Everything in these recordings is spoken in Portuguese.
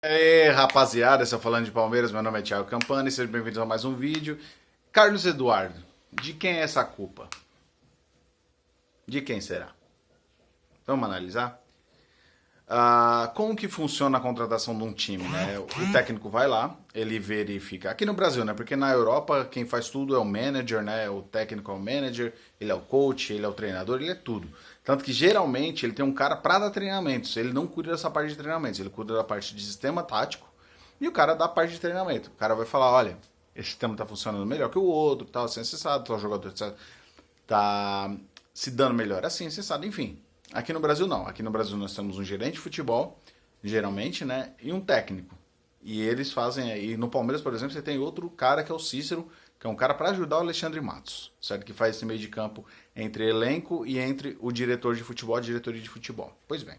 Ei, rapaziada, estou falando de Palmeiras, meu nome é Thiago Campana e sejam bem-vindos a mais um vídeo. Carlos Eduardo, de quem é essa culpa? De quem será? Vamos analisar? Como que funciona a contratação de um time, né? O técnico vai lá, ele verifica. Aqui no Brasil, né? Porque na Europa quem faz tudo é o manager, né? O técnico é o manager, ele é o coach, ele é o treinador, ele é tudo. Tanto que geralmente ele tem um cara para dar treinamentos. Ele não cuida dessa parte de treinamentos, ele cuida da parte de sistema tático e o cara dá a parte de treinamento. O cara vai falar, olha, esse sistema tá funcionando melhor que o outro, tal, assim, acessado, tal jogador tá se dando melhor assim, acessado, enfim. Aqui no Brasil não. Aqui no Brasil nós temos um gerente de futebol, geralmente, né? E um técnico. E eles fazem aí. No Palmeiras, por exemplo, você tem outro cara que é o Cícero, que é um cara para ajudar o Alexandre Matos, certo? Que faz esse meio de campo entre elenco e entre o diretor de futebol e a diretoria de futebol. Pois bem.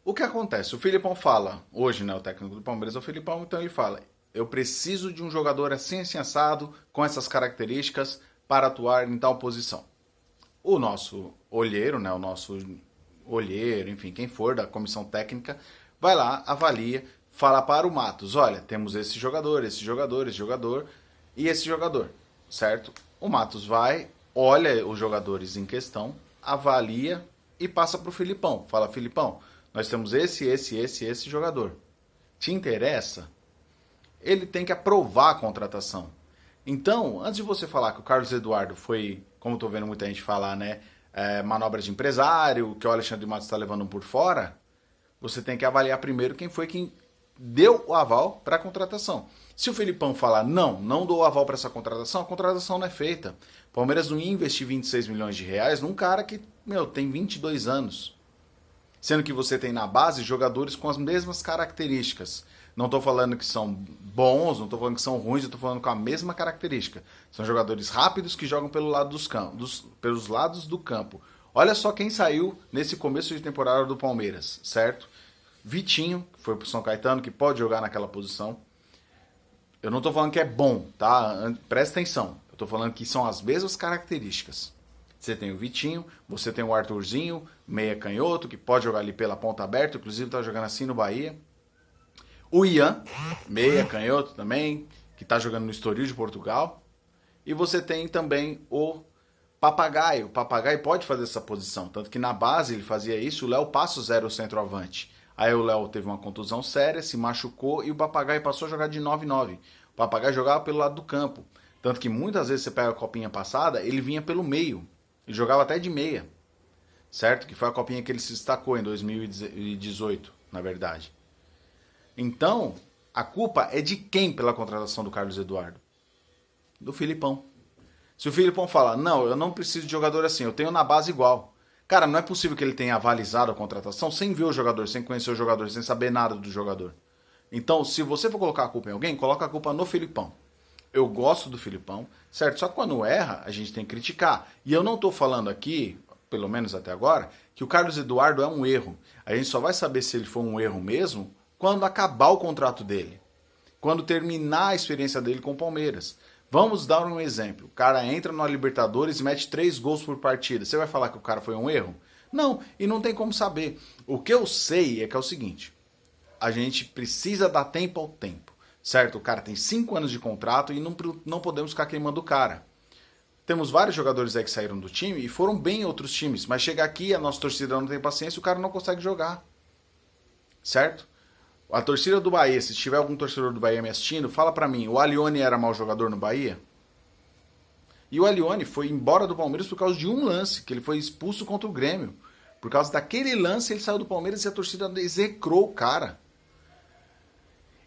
O que acontece? O Filipão fala, hoje, né? O técnico do Palmeiras é o Filipão, então ele fala: eu preciso de um jogador assim, assim assado, com essas características, para atuar em tal posição. O nosso olheiro, né, o nosso olheiro, enfim, quem for da comissão técnica, vai lá, avalia, fala para o Matos, olha, temos esse jogador, esse jogador, esse jogador e esse jogador, certo? O Matos vai, olha os jogadores em questão, avalia e passa para o Filipão. Fala, Filipão, nós temos esse jogador. Te interessa? Ele tem que aprovar a contratação. Então, antes de você falar que o Carlos Eduardo foi, como estou vendo muita gente falar, né, manobra de empresário, que o Alexandre Matos está levando por fora, você tem que avaliar primeiro quem foi quem deu o aval para a contratação. Se o Felipão falar, não dou o aval para essa contratação, a contratação não é feita. O Palmeiras não ia investir 26 milhões de reais num cara que, tem 22 anos. Sendo que você tem na base jogadores com as mesmas características. Não estou falando que são bons, não estou falando que são ruins, eu estou falando com a mesma característica. São jogadores rápidos que jogam pelo lado pelos lados do campo. Olha só quem saiu nesse começo de temporada do Palmeiras, certo? Vitinho, que foi pro São Caetano, que pode jogar naquela posição. Eu não estou falando que é bom, tá? Presta atenção. Eu estou falando que são as mesmas características. Você tem o Vitinho, você tem o Arthurzinho, meia canhoto, que pode jogar ali pela ponta aberta, inclusive está jogando assim no Bahia. O Ian, meia canhoto também, que está jogando no Estoril de Portugal. E você tem também o Papagaio. O Papagaio pode fazer essa posição, tanto que na base ele fazia isso, o Léo Passos era o centroavante. Aí o Léo teve uma contusão séria, se machucou e o Papagaio passou a jogar de 9-9. O Papagaio jogava pelo lado do campo. Tanto que muitas vezes você pega a copinha passada, ele vinha pelo meio. Ele jogava até de meia, certo? Que foi a copinha que ele se destacou em 2018, na verdade. Então, a culpa é de quem pela contratação do Carlos Eduardo? Do Filipão. Se o Filipão fala, não, eu não preciso de jogador assim, eu tenho na base igual. Cara, não é possível que ele tenha avalizado a contratação sem ver o jogador, sem conhecer o jogador, sem saber nada do jogador. Então, se você for colocar a culpa em alguém, coloca a culpa no Filipão. Eu gosto do Filipão, certo? Só que quando erra, a gente tem que criticar. E eu não estou falando aqui, pelo menos até agora, que o Carlos Eduardo é um erro. A gente só vai saber se ele foi um erro mesmo quando acabar o contrato dele. Quando terminar a experiência dele com o Palmeiras. Vamos dar um exemplo. O cara entra na Libertadores e mete 3 gols por partida. Você vai falar que o cara foi um erro? Não, e não tem como saber. O que eu sei é que é o seguinte. A gente precisa dar tempo ao tempo. Certo? O cara tem 5 anos de contrato e não podemos ficar queimando o cara. Temos vários jogadores aí que saíram do time e foram bem em outros times. Mas chegar aqui, a nossa torcida não tem paciência e o cara não consegue jogar. Certo? A torcida do Bahia, se tiver algum torcedor do Bahia me assistindo, fala pra mim, o Alione era mau jogador no Bahia? E o Alione foi embora do Palmeiras por causa de um lance, que ele foi expulso contra o Grêmio. Por causa daquele lance, ele saiu do Palmeiras e a torcida execrou o cara.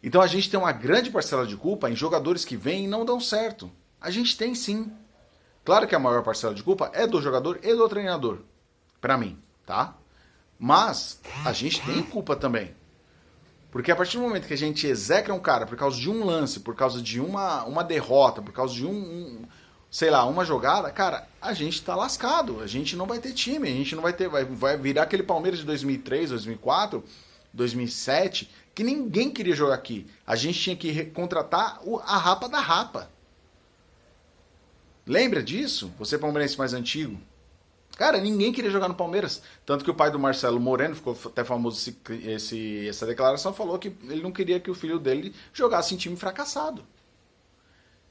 Então a gente tem uma grande parcela de culpa em jogadores que vêm e não dão certo. A gente tem sim. Claro que a maior parcela de culpa é do jogador e do treinador. Pra mim, tá? Mas a gente tem culpa também. Porque a partir do momento que a gente execra um cara por causa de um lance, por causa de uma derrota, por causa de sei lá, uma jogada, cara, a gente tá lascado. A gente não vai ter time, a gente não vai ter, vai virar aquele Palmeiras de 2003, 2004, 2007, que ninguém queria jogar aqui. A gente tinha que contratar a rapa da rapa. Lembra disso? Você palmeirense mais antigo. Cara, ninguém queria jogar no Palmeiras. Tanto que o pai do Marcelo Moreno, ficou até famoso essa declaração, falou que ele não queria que o filho dele jogasse em time fracassado.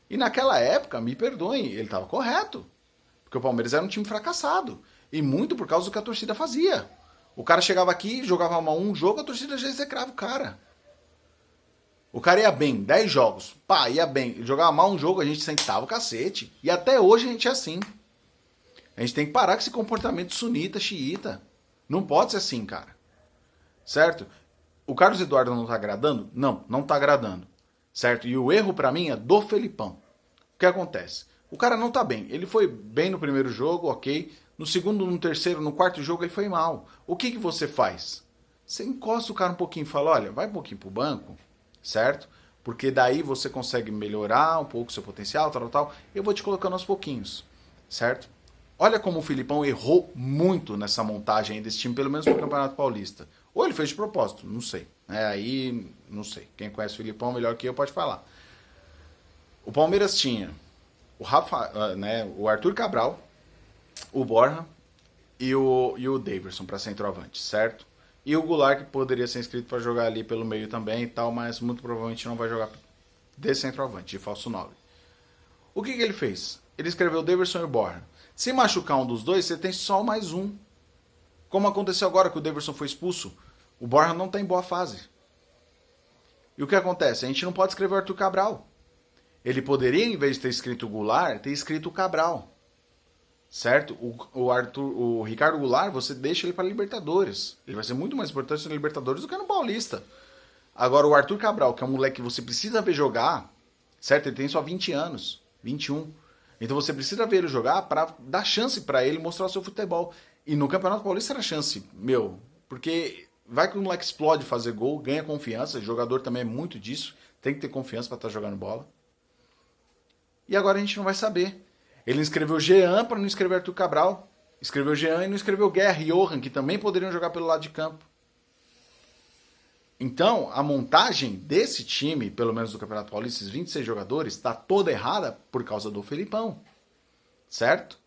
E naquela época, me perdoem, ele estava correto. Porque o Palmeiras era um time fracassado. E muito por causa do que a torcida fazia. O cara chegava aqui, jogava mal um jogo, a torcida já execrava o cara. O cara ia bem, 10 jogos. Pá, ia bem. Ele jogava mal um jogo, a gente sentava o cacete. E até hoje a gente é assim. A gente tem que parar com esse comportamento sunita, xiita. Não pode ser assim, cara. Certo? O Carlos Eduardo não tá agradando? Não, não tá agradando. Certo? E o erro pra mim é do Felipão. O que acontece? O cara não tá bem. Ele foi bem no primeiro jogo, ok. No segundo, no terceiro, no quarto jogo ele foi mal. O que você faz? Você encosta o cara um pouquinho e fala, olha, vai um pouquinho pro banco, certo? Porque daí você consegue melhorar um pouco o seu potencial, tal. Eu vou te colocando aos pouquinhos, certo? Olha como o Filipão errou muito nessa montagem aí desse time, pelo menos no Campeonato Paulista. Ou ele fez de propósito, não sei. Aí, não sei. Quem conhece o Filipão melhor que eu pode falar. O Palmeiras tinha o Arthur Cabral, o Borja e o Daverson para centroavante, certo? E o Goulart, que poderia ser inscrito para jogar ali pelo meio também e tal, mas muito provavelmente não vai jogar de centroavante, de falso 9. O que ele fez? Ele escreveu o Daverson e o Borja. Se machucar um dos dois, você tem só mais um. Como aconteceu agora que o Daverson foi expulso, o Borja não está em boa fase. E o que acontece? A gente não pode escrever o Arthur Cabral. Ele poderia, em vez de ter escrito o Goulart, ter escrito o Cabral. Certo? O Ricardo Goulart, você deixa ele para Libertadores. Ele vai ser muito mais importante no Libertadores do que no Paulista. Agora, o Arthur Cabral, que é um moleque que você precisa ver jogar, certo? Ele tem só 20 anos, 21. Então você precisa ver ele jogar para dar chance para ele mostrar o seu futebol. E no Campeonato Paulista era chance, porque vai que o moleque explode fazer gol, ganha confiança, o jogador também é muito disso, tem que ter confiança para estar jogando bola. E agora a gente não vai saber. Ele escreveu Jean para não escrever Arthur Cabral. Escreveu Jean e não escreveu Guerra e Johan, que também poderiam jogar pelo lado de campo. Então, a montagem desse time, pelo menos do Campeonato Paulista, esses 26 jogadores, está toda errada por causa do Felipão. Certo?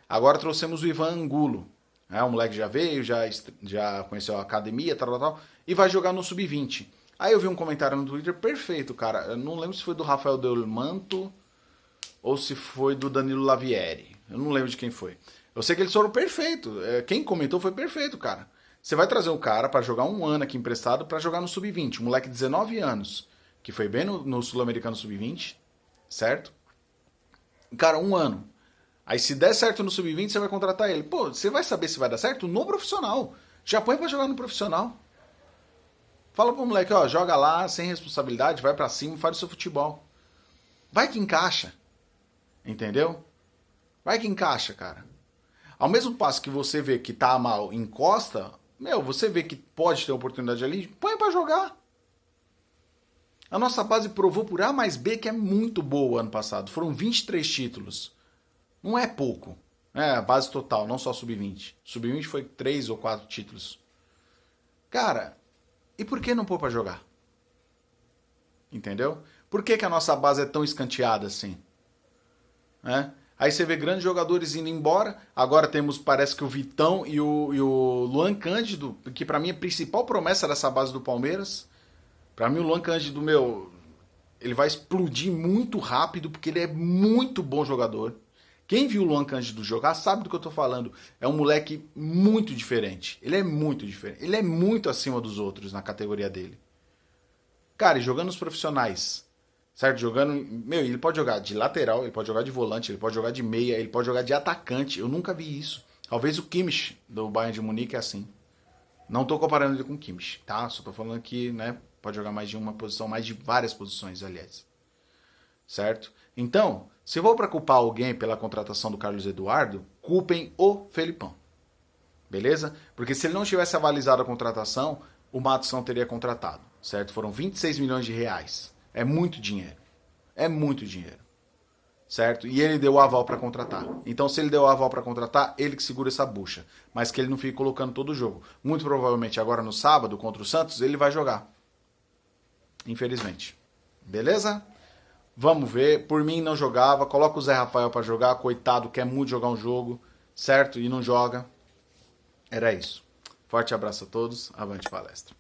Agora trouxemos o Ivan Angulo. O moleque já veio, já conheceu a academia, tal, e vai jogar no Sub-20. Aí eu vi um comentário no Twitter, perfeito, cara. Eu não lembro se foi do Rafael Del Manto ou se foi do Danilo Lavieri. Eu não lembro de quem foi. Eu sei que eles foram perfeitos. Quem comentou foi perfeito, cara. Você vai trazer um cara para jogar um ano aqui emprestado para jogar no Sub-20. Um moleque de 19 anos, que foi bem no Sul-Americano Sub-20, certo? Cara, um ano. Aí se der certo no Sub-20, você vai contratar ele. Pô, você vai saber se vai dar certo no profissional. Já põe para jogar no profissional. Fala pro moleque, ó, joga lá, sem responsabilidade, vai para cima, faz o seu futebol. Vai que encaixa. Entendeu? Vai que encaixa, cara. Ao mesmo passo que você vê que tá mal, encosta, você vê que pode ter oportunidade ali, põe pra jogar. A nossa base provou por A mais B que é muito boa ano passado. Foram 23 títulos. Não é pouco. A base total, não só Sub-20. Sub-20 foi 3 ou 4 títulos. Cara, e por que não pôr pra jogar? Entendeu? Por que a nossa base é tão escanteada assim? Aí você vê grandes jogadores indo embora. Agora temos, parece que o Vitão e o Luan Cândido, que pra mim é a principal promessa dessa base do Palmeiras. Pra mim o Luan Cândido, ele vai explodir muito rápido, porque ele é muito bom jogador. Quem viu o Luan Cândido jogar sabe do que eu tô falando. É um moleque muito diferente. Ele é muito diferente. Ele é muito acima dos outros na categoria dele. Cara, e jogando os profissionais, certo? Jogando, ele pode jogar de lateral, ele pode jogar de volante, ele pode jogar de meia, ele pode jogar de atacante. Eu nunca vi isso. Talvez o Kimmich do Bayern de Munique é assim. Não tô comparando ele com o Kimmich, tá? Só tô falando que, pode jogar mais de uma posição, mais de várias posições, aliás. Certo? Então, se for para culpar alguém pela contratação do Carlos Eduardo, culpem o Felipão. Beleza? Porque se ele não tivesse avalizado a contratação, o Matos não teria contratado. Certo? Foram 26 milhões de reais. É muito dinheiro. É muito dinheiro. Certo? E ele deu o aval para contratar. Então, se ele deu o aval para contratar, ele que segura essa bucha. Mas que ele não fique colocando todo o jogo. Muito provavelmente agora no sábado, contra o Santos, ele vai jogar. Infelizmente. Beleza? Vamos ver. Por mim, não jogava. Coloca o Zé Rafael para jogar. Coitado, quer muito jogar um jogo. certo? E não joga. Era isso. Forte abraço a todos. Avante palestra.